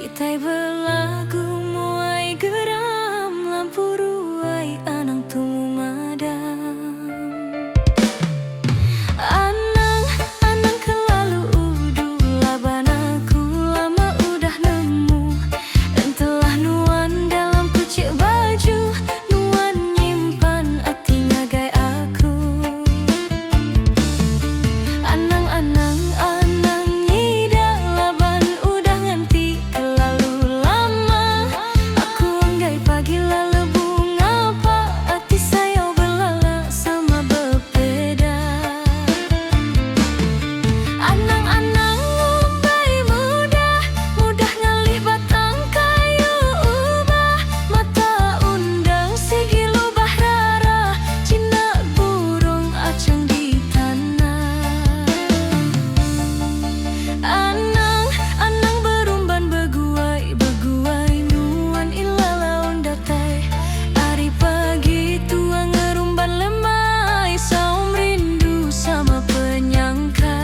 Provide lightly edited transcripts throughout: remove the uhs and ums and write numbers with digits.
Kitai berlagu muai geram lampu ruai anang tumu madam. Anang kelalu udu laban aku lama udah nemu. Entahlah nuan dalam kucik baju, nuan nyimpan hati ngagai aku. Anang nyida laban udah nganti kelalu lama. Aku anggai pagi lalu bunga apa hati saya belala sama berbeda. Anang umbai mudah ngalih batang kayu ubah. Mata undang sigi lubah rara, jinak burung acang di tanah. Anang berumban beguai nuan ilalaun datai. Hari pagi tua ngerumban lemai, saum rindu sama penyangka.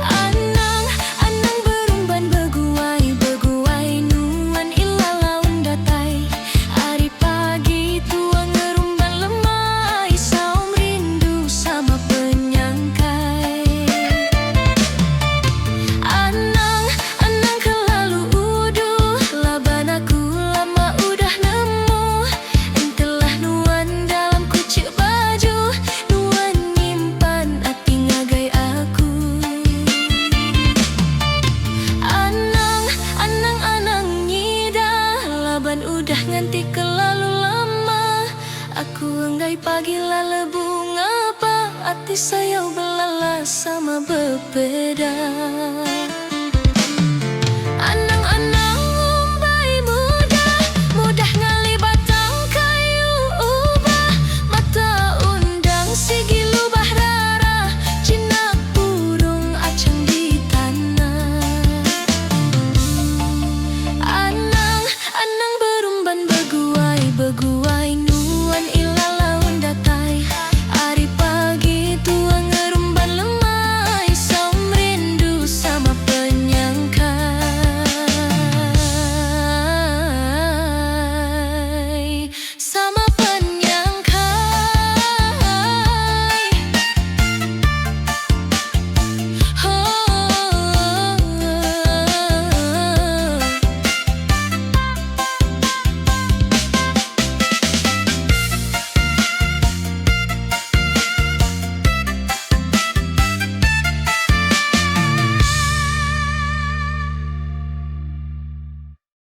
Anang berumban beguai nuan ilalaun datai. Hari pagi tua ngerumban lemai, saum rindu sama penyangkai. Anang kelalu udu laban aku lama udah nemu. Entahlah nuan dalam kucik baju, nuan nyimpan hati ngagai aku. Anang nyida laban udah nganti kelalu lama. Aku anggai pagi lalu bunga apa hati saya belala sama berbeda.